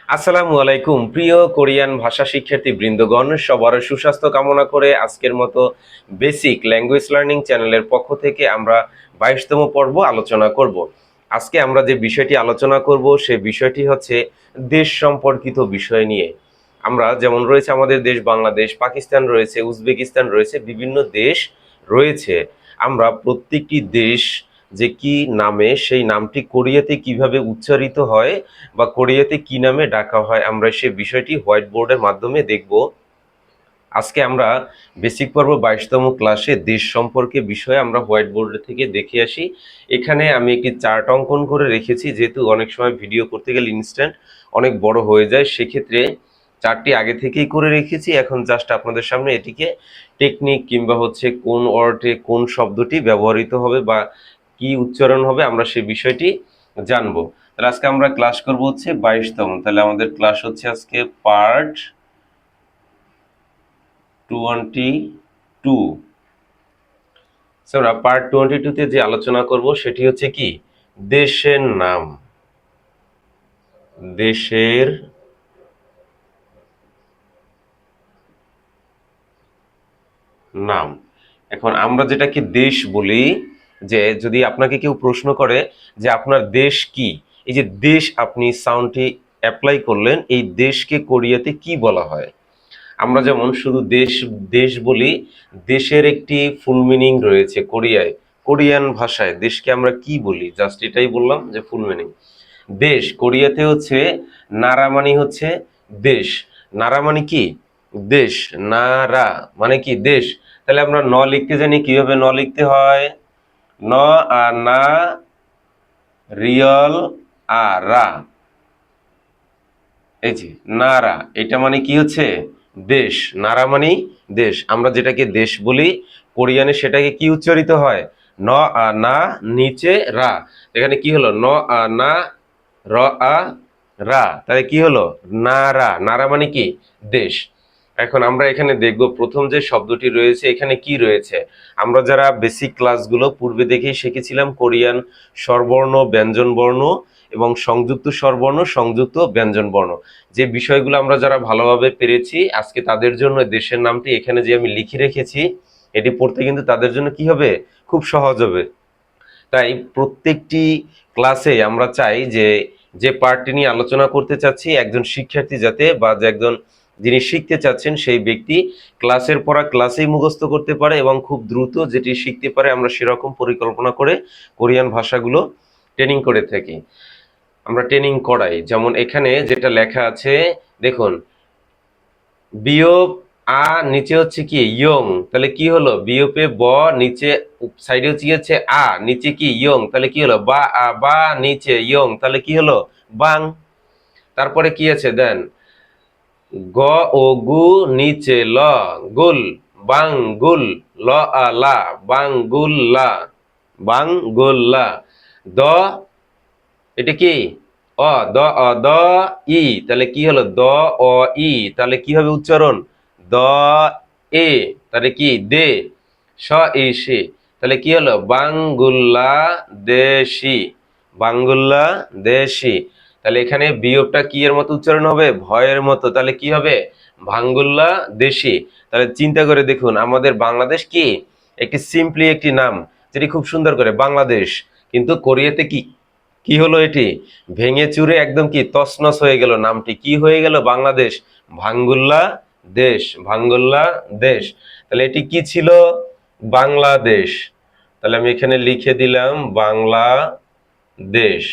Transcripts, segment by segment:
আসসালামু আলাইকুম প্রিয় কোরিয়ান ভাষা শিক্ষার্থী বৃন্দগণ, সবার সুস্বাস্থ্য কামনা করে আজকের মতো বেসিক ল্যাঙ্গুয়েজ লার্নিং চ্যানেলের পক্ষ থেকে আমরা 22তম পর্ব আলোচনা করব। আজকে আমরা যে বিষয়টি আলোচনা করব সে বিষয়টি হচ্ছে দেশ সম্পর্কিত বিষয় নিয়ে। আমরা যেমন রয়েছে আমাদের দেশ বাংলাদেশ, পাকিস্তান রয়েছে, উজবেকিস্তান রয়েছে, বিভিন্ন দেশ রয়েছে। আমরা প্রত্যেকটি দেশ যে কি নামে, সেই নামটি কোরিয়াতে কিভাবে উচ্চারিত হয় বা কোরিয়াতে কি নামে ডাকা হয়, আমরা সে বিষয়টি হোয়াইট বোর্ডের মাধ্যমে দেখব। আজকে আমরা বেসিক পর্ব 22তম ক্লাসে দেশ সম্পর্কে বিষয়ে আমরা হোয়াইট বোর্ড থেকে দেখে আসি। এখানে আমি একটি চার্ট অঙ্কন করে রেখেছি, যেহেতু অনেক সময় ভিডিও করতে গেলে ইনস্ট্যান্ট অনেক বড় হয়ে যায়, সেক্ষেত্রে চার্টটি আগে থেকেই করে রেখেছি। এখন জাস্ট আপনাদের সামনে এটিকে টেকনিক কিংবা হচ্ছে কোন ওয়ার্ডে কোন শব্দটি ব্যবহৃত হবে বা কি উচ্চারণ হবে আমরা সে বিষয়টি জানবো। তাহলে আজকে আমরা ক্লাস করব হচ্ছে 22তম। তাহলে আমাদের ক্লাস হচ্ছে আজকে পার্ট 22। আমরা পার্ট 22 তে যে আলোচনা করব সেটি হচ্ছে কি দেশের নাম। দেশের নাম। এখন আমরা যেটাকে দেশ বলি, যে যদি আপনাকে কেউ প্রশ্ন করে যে আপনার দেশ কি, এই যে দেশ আপনি সাউন্ডটি অ্যাপ্লাই করলেন, এই দেশকে কোরিয়াতে কি বলা হয়? আমরা যেমন শুধু দেশ দেশ বলি, দেশের একটি ফুল মিনিং রয়েছে কোরিয়ায়। কোরিয়ান ভাষায় দেশকে আমরা কি বলি, জাস্ট এটাই বললাম যে ফুল মিনিং। দেশ কোরিয়াতে হচ্ছে নারা, মানে হচ্ছে দেশ। নারা মানে কি দেশ, নারা মানে কি দেশ। তাহলে আমরা ন লিখতে জানি, কিভাবে ন লিখতে হয়? ন আর না, রিয়ল আর রা, এই যে নারা, এটা মানে কি হচ্ছে দেশ। নারা মানে দেশ। আমরা যেটাকে দেশ বলি কোরিয়ানে সেটাকে কি উচ্চারিত হয়? ন আ না, নিচে রা। এখানে কি হলো? ন আ না, র আ রা, তাহলে কি হলো? নারা। নারা মানে কি দেশ। এখন আমরা এখানে দেখব প্রথম যে শব্দটি রয়েছে এখানে কি রয়েছে। আমরা যারা বেসিক ক্লাসগুলো পূর্বে দেখেই শিখেছিলাম কোরিয়ান স্বরবর্ণ, ব্যঞ্জন বর্ণ এবং সংযুক্ত স্বরবর্ণ, সংযুক্ত ব্যঞ্জন বর্ণ, যে বিষয়গুলো আমরা যারা ভালোভাবে পেরেছি, আজকে তাদের জন্য দেশের নামটি এখানে যে আমি লিখে রেখেছি, এটি পড়তে কিন্তু তাদের জন্য কি হবে? খুব সহজ হবে। তাই প্রত্যেকটি ক্লাসে আমরা চাই যে যে পার্টটি নিয়ে আলোচনা করতে চাচ্ছি, একজন শিক্ষার্থী যাতে বা যে একজন যিনি শিখতে চাচ্ছেন সেই ব্যক্তি ক্লাসের পড়া ক্লাসেই মুখস্থ করতে পারে এবং খুব দ্রুত যেটি শিখতে পারে, আমরা সেরকম পরিকল্পনা করে কোরিয়ান ভাষাগুলো ট্রেনিং করে থাকি। আমরা ট্রেনিং করাই। যেমন এখানে যেটা লেখা আছে দেখুন, বিয়োগ আ, নিচে হচ্ছে কি ইয়ং, তাহলে কি হলো? বিয়োপে ব, নিচে সাইডে হচ্ছে গিয়েছে আ, নিচে কি ইয়ং, তাহলে কি হলো? বা আ, বা নিচে ইয়ং, তাহলে কি হলো? বাং। তারপরে কি আছে দেন, গ ও গু, নিচে ল, গুল, বাং গুল, ল আ লা, বাং গুল লা, বাং গুল লা। দ, এটা কি অ, দ অ দ ই, তাহলে কি হলো? দ অ ই, তাহলে কি হবে উচ্চারণ? দ এ, তাহলে কি দে, স ই সে, তাহলে কি হলো? বাংগুল্লা দেশি, বাংগুল্লা দেশি। তাহলে এখানে বিয়োগটা কি এর মতো উচ্চারণ হবে? ভয়ের মতো, তাহলে কি হবে? ভাঙ্গুল্লা দেশি। তাহলে চিন্তা করে দেখুন, আমাদের বাংলাদেশ কি একটি সিম্পলি একটি নাম, যেটি খুব সুন্দর করে বাংলাদেশ, কিন্তু কোরিয়াতে কি কি হলো? এটি ভেঙে চুরে একদম কি তছনছ হয়ে গেল। নামটি কি হয়ে গেল? বাংলাদেশ, ভাঙ্গুল্লা দেশ, ভাঙ্গুল্লা দেশ। তাহলে এটি কি ছিল? বাংলাদেশ। তাহলে আমি এখানে লিখে দিলাম বাংলাদেশ।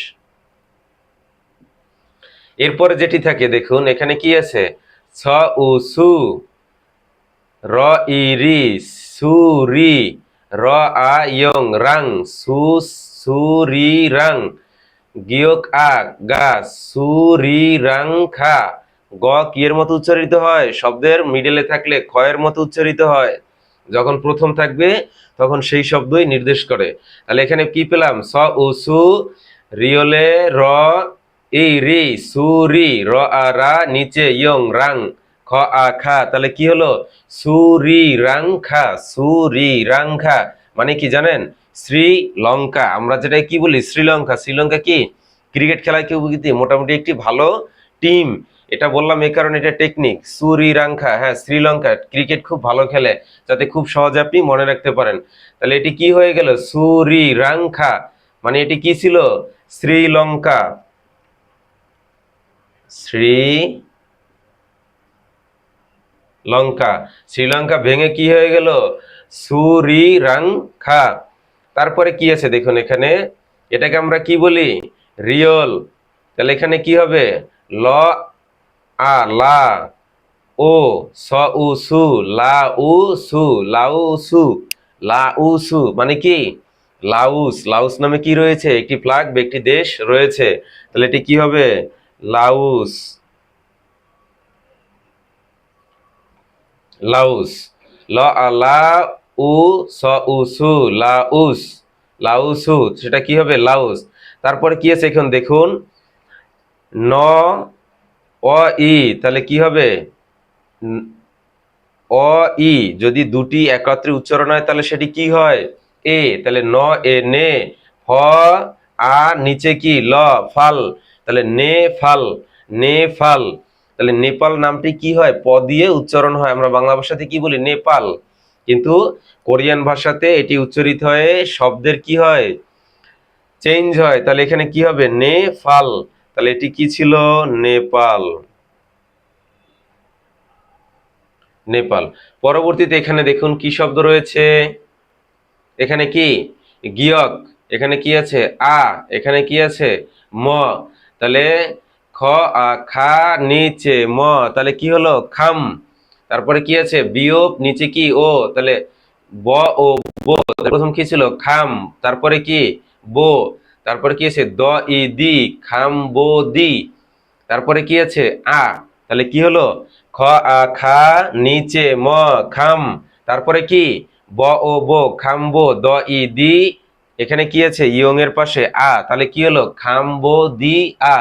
এরপরে যেটি থাকে দেখুন, এখানে কি আছে? ছ উ সু, র ই রি, সু রি, র আ ইয়ং, রাং, সু সু রি রাং, গিয়ক আ, গা, সু রি রাং খা। গ কি এর মতো উচ্চারিত হয়? শব্দের মিডলে থাকলে খ এর মতো উচ্চারিত হয়। যখন প্রথম থাকবে তখন সেই শব্দই নির্দেশ করে। তাহলে এখানে কি পেলাম? স উ সু, রিওলে র ই রি, সু রি, র আ রা, নিচে ইয়ং রাং, খ আ খা, তাহলে কি হলো? সুরি রাং খা, সুরি রাং খা। মানে কি জানেন? শ্রীলঙ্কা। আমরা যেটা কি বলি? শ্রীলঙ্কা। শ্রীলঙ্কা কি ক্রিকেট খেলায় কেউ মোটামুটি একটি ভালো টিম, এটা বললাম এই কারণে এটা টেকনিক। শ্রীলঙ্কা, হ্যাঁ শ্রীলঙ্কা ক্রিকেট খুব ভালো খেলে, যাতে খুব সহজে আপনি মনে রাখতে পারেন। তাহলে এটি কি হয়ে গেল? শ্রীলঙ্কা, মানে এটি কি ছিল? শ্রীলঙ্কা। শ্রীলঙ্কা, শ্রীলঙ্কা ভেঙে কি হয়ে গেল? সুরিরাংখা। তারপরে কি আছে দেখুন এখানে, এটাকে আমরা কি বলি? রিয়ল। তাহলে এখানে কি হবে? ল আ লা ও স উ সু লা উ সু লাউ সু লাউ সু, মানে কি? লাউস। লাউস নামে কি রয়েছে? একটি ফ্ল্যাগ বা একটি দেশ রয়েছে। তাহলে এটি কি হবে? লাউস। লাউস। ল আ লা উ স উ সু লাউস। লাউসু, সেটা কি হবে? লাউস। তারপরে কি আছে এখন দেখুন, ন অ ই, তাহলে কি হবে? অ ই যদি দুটি একত্রে উচ্চারণ হয় তাহলে সেটি কি হয়? এ। তাহলে ন এ নে, ফ আ নিচে কি? ল, ফাল। তাহলে নে ফাল, নে ফাল। তাহলে নেপাল নামটি কি হয়? প দিয়ে উচ্চারণ হয়। আমরা বাংলা ভাষাতে কি বলি? নেপাল। কিন্তু কোরিয়ান ভাষাতে এটি উচ্চারিত হয়ে শব্দের কি হয়? চেঞ্জ হয়। তাহলে এখানে কি হবে? নে ফাল। তাহলে এটি কি ছিল? নেপাল। নেপাল। পরবর্তীতে এখানে দেখুন কি শব্দ রয়েছে, এখানে কি? গিয়ক। এখানে কি আছে? আ। এখানে কি আছে? ম। তাহলে খ খা নিচে ম, তাহলে কি হলো? খাম। তারপরে কি আছে? বিয়োগ নিচে কি? ও, তাহলে ব ও বো। প্রথম কি ছিল? খাম। তারপরে কি? বো। তারপরে কি আছে? দ ই দি, খাম বো দি। তারপরে কি আছে? আ। তাহলে কি হলো? খ আ খা নিচে ম খাম। তারপরে কি? ব ও বো খাম্বো, দ ই দি। এখানে কি আছে? ইয়ং এর পাশে আ। তাহলে কি হলো? খাম্বো দি আ।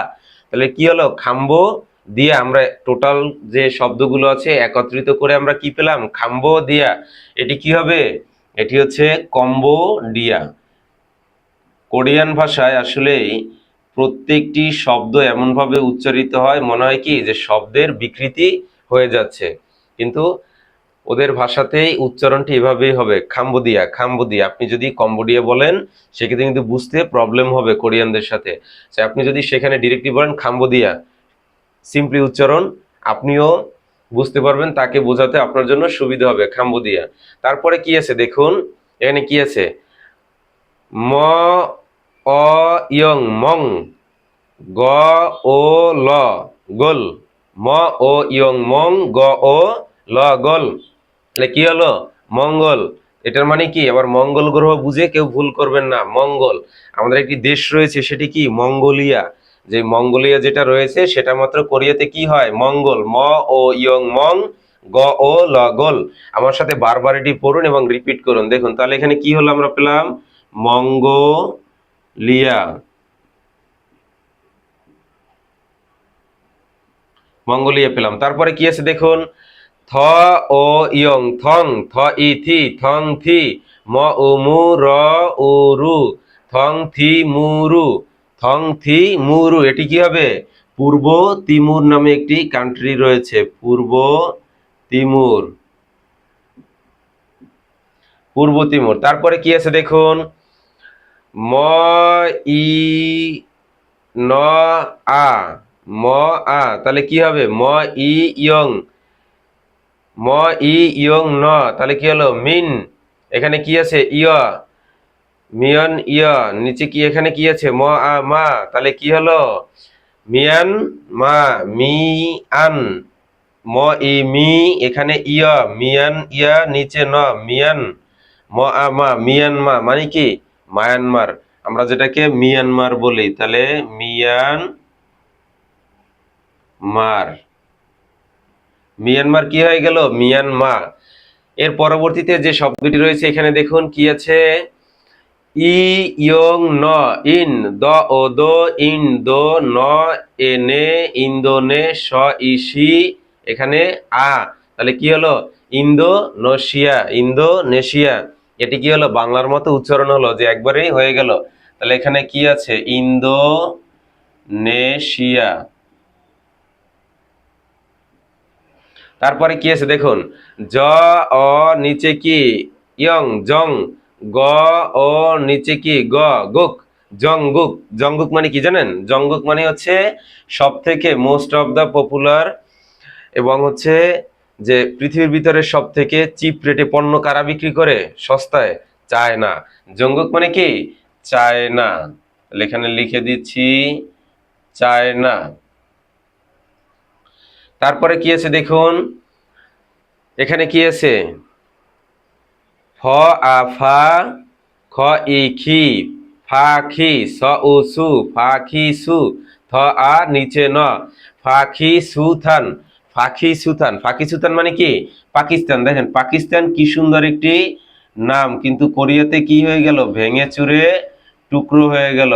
তাহলে কি হলো? খাম্বো দিয়া। আমরা টোটাল যে শব্দগুলো আছে একত্রিত করে আমরা কি পেলাম? খাম্বো দিয়া। এটি কি হবে? এটি হচ্ছে কম্বোডিয়া। কোরিয়ান ভাষায় আসলেই প্রত্যেকটি শব্দ এমনভাবে উচ্চারিত হয় মনে হয় কি যে শব্দের বিকৃতি হয়ে যাচ্ছে, কিন্তু ওদের ভাষাতেই উচ্চারণটি এভাবেই হবে, খাম্বোডিয়া খাম্বোডিয়া। আপনি যদি কম্বোডিয়া বলেন সেক্ষেত্রে কিন্তু বুঝতে প্রবলেম হবে কোরিয়ানদের সাথে। আপনি যদি সেখানে ডিরেক্টলি বলেন খাম্বোডিয়া, সিম্পলি উচ্চারণ, আপনিও বুঝতে পারবেন, তাকে বোঝাতে আপনার জন্য সুবিধা হবে, খাম্বোডিয়া। তারপরে কি আছে দেখুন, এখানে কি আছে? ম অ ইয়ং মং, গ ও ল গোল। ম ও ইয়ং মং, গ ও ল গোল। তাহলে কি হলো? মঙ্গল। এটার মানে কি? আবার মঙ্গল গ্রহ বুঝে কেউ ভুল করবেন না। মঙ্গল, আমাদের একটি দেশ রয়েছে সেটি কি? মঙ্গোলিয়া। যে মঙ্গোলিয়া যেটা রয়েছে সেটা মাত্র কোরিয়াতে কি হয়? মঙ্গল। ম ও ইয়ং মং, গ ও ল গোল। আমার সাথে বারবার এটি পড়ুন এবং রিপিট করুন। দেখুন তাহলে এখানে কি হলো? আমরা পেলাম মঙ্গোলিয়া। মঙ্গোলিয়া পেলাম। তারপরে কি আছে দেখুন, থ ও ইয়ং থং, থ ই থি থং থি, ম উ মু র উ রু, থং থি মুরু, থং থি মুরু। এটি কি হবে? পূর্ব তিমুর নামে একটি কান্ট্রি রয়েছে, পূর্ব তিমুর। পূর্ব তিমুর। তারপরে কি আছে দেখুন, ম ই ন আ, ম আ। তাহলে কি হবে? ম ই ইয়ং, ম ই ইয়ং ন, তাহলে কি হলো? মিন। এখানে কি আছে? ইয়, মিয়ন ইয়। নিচে কি? এখানে কি আছে? ম আ মা, তাহলে কি হলো? মিয়ান মা, মি আন। ম ই মি, এখানে ইয়, মিয়ান ইয়া, নিচে ন, মিয়ান। ম আ মা, মিয়ানমা, মানে কি? মায়ানমার। আমরা যেটাকে মিয়ানমার বলি, তাহলে মিয়ানমার। মিয়ানমার কি হয়ে গেল? মিয়ানমার। এর পরবর্তীতে যে শব্দটি রয়েছে এখানে দেখুন কি আছে? ই ইয়ং ন, ইন। দ ও দো ইন দো, ন এ নে, ইন্দোনে, স ইসি। এখানে আ। তাহলে কি হলো? Indonesia, Indonesia. এটি কি হলো? বাংলার মতো উচ্চারণ হলো, যে একবারেই হয়ে গেল। তাহলে এখানে কি আছে? ইন্দোনেশিয়া। তারপরে কি আছে দেখুন, জ অ নিচে কি ইয়ং জং, গ ও নিচে কি গ গুক, জংগুক। জংগুক মানে কি জানেন? জংগুক মানে হচ্ছে সব থেকে মোস্ট অফ দা পপুলার, এবং হচ্ছে যে পৃথিবীর ভিতরে সব থেকে চিপ রেটে পণ্য কারা বিক্রি করে সস্তায়? চায়না। জংগুক মানে কি? চায়না। এখানে লিখে দিচ্ছি চায়না। তারপরে কি আছে দেখুন, এখানে কি আছে, ফ আ ফা খ ই খি ফা খি স উ সু ফা খি সু থ আ নিচে ন ফাখি সুথান। ফাখি সুথান, ফাখি সুথান মানে কি? পাকিস্তান। দেখেন পাকিস্তান কি সুন্দর একটি নাম, কিন্তু কোরিয়াতে কি হয়ে গেল? ভেঙে চুরে টুকরো হয়ে গেল।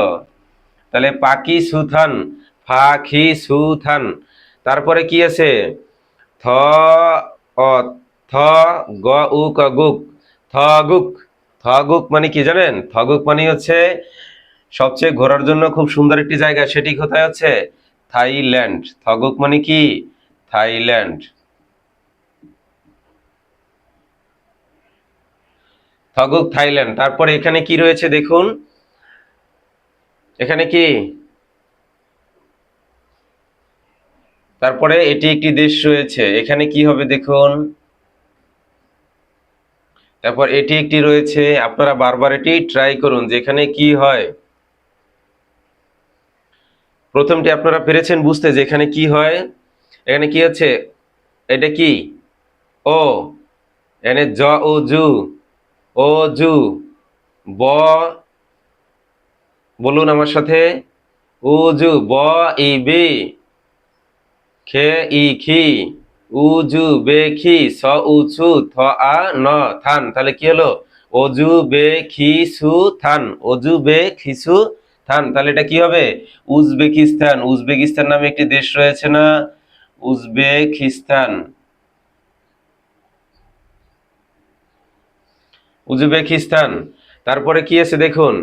তাহলে পাকি সুথান, ফাখি সুথান। তারপরে কি আছে, থ অ থ গ উ ক গুক, থগুক। থগুক মানে কি জানেন? থগুক মানে হচ্ছে সবচেয়ে ঘোরার জন্য খুব সুন্দর একটি জায়গা, সেটি কোথায় হচ্ছে? থাইল্যান্ড। থগুক মানে কি? থাইল্যান্ড। থগুক থাইল্যান্ড। তারপরে এখানে কি রয়েছে দেখুন, এখানে কি, তারপরে এটি একটি দেশ রয়েছে, এখানে কি হবে দেখুন, তারপর এটি একটি রয়েছে, আপনারা বারবার এটি ট্রাই করুন যে এখানে কি হয়। প্রথমটি আপনারা পেরেছেন বুঝতে যে এখানে কি হয়। এখানে কি হচ্ছে, এটা কি ও, এখানে জ ও জু, ও জু, ব, বলুন আমার সাথে, উজু, ব ই বি, খে ই খি, উজু বে খি স উ ছু থ আ ন থান। তাহলে কি হলো? অজু বে খি সু থান, অজু বে খিসু থান। তাহলে এটা কি হবে? উজবেকিস্তান। উজবেকিস্তান নামে একটি দেশ রয়েছে না, উজবেকিস্তান। উজবেকিস্তান। তারপরে কি আছে দেখুন,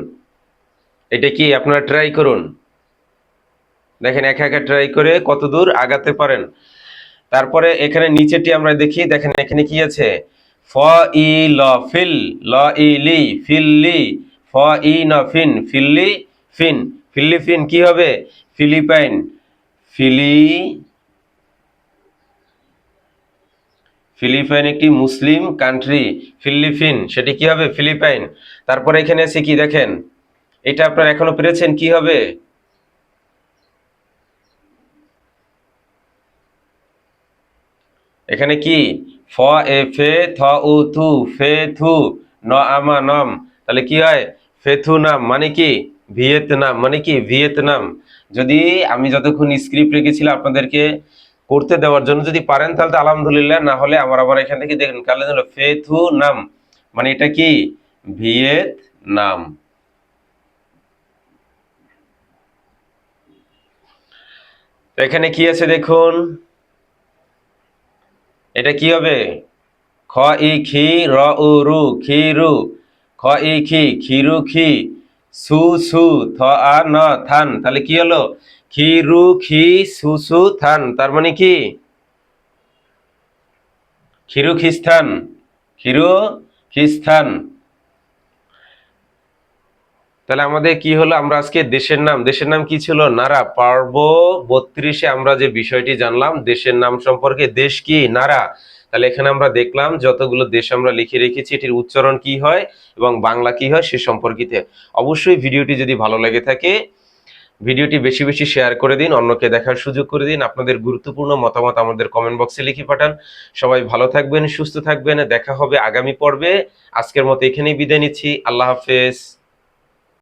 এটা কি আপনারা ট্রাই করুন, দেখেন একা একা ট্রাই করে কত দূর আগাতে পারেন। তারপরে এখানে নিচেটি আমরা দেখি, দেখেন এখানে কি আছে, ফ ই ল ফিল, ল ই লি ফিল্লি, ফ ই ন ফিন ফিল্লি ফিন। ফিলিপিন কি হবে? ফিলিপাইন। ফিলি, ফিলিপাইন একটি মুসলিম কান্ট্রি, ফিলিপিন সেটি কি হবে? ফিলিপাইন। তারপরে এখানে আছে কি দেখেন, এটা আপনারা এখনো পেরেছেন কি হবে? এখানে কি, ফ এ ফে থ উ থু ফে থু ন আমা নম। তাহলে কি হয়? ফেথুনাম মানে কি? ভিয়েতনাম। মানে কি? ভিয়েতনাম। যদি আমি যতক্ষণ স্ক্রিপ্ট রেখেছিলাম আপনাদেরকে করতে দেওয়ার জন্য, যদি পারেন তাহলে তো আলহামদুলিল্লাহ, না হলে আমার আবার এখান থেকে দেখেন কালে হলো ফেথুনাম, মানে এটা কি? ভিয়েতনাম। এখানে কি আছে দেখুন, এটা কি হবে? খ ই খি র উ রু খিরু, খ ই খি খিরু খি, সু সু থ আ ন থান। তাহলে কি হলো? খিরু খি সু সু থান। তার মানে কি? খিরু খিস্তান, খিরু খিস্তান। তাহলে আমাদের কি হলো, আমরা আজকে দেশের নাম, দেশের নাম কি ছিল? নারা। পর্ব 32-এ আমরা যে বিষয়টি জানলাম দেশের নাম সম্পর্কে, দেশ কি? নারা। তাহলে এখানে আমরা দেখলাম যতগুলো দেশ আমরা লিখে রেখেছি এটির উচ্চারণ কি হয় এবং বাংলা কি হয় সে সম্পর্কিত। অবশ্যই ভিডিওটি যদি ভালো লেগে থাকে ভিডিওটি বেশি বেশি শেয়ার করে দিন, অন্যকে দেখার সুযোগ করে দিন, আপনাদের গুরুত্বপূর্ণ মতামত আমাদের কমেন্ট বক্সে লিখে পাঠান। সবাই ভালো থাকবেন, সুস্থ থাকবেন, দেখা হবে আগামী পর্বে। আজকের মতো এখানেই বিদায় নিচ্ছি। আল্লাহ হাফেজ।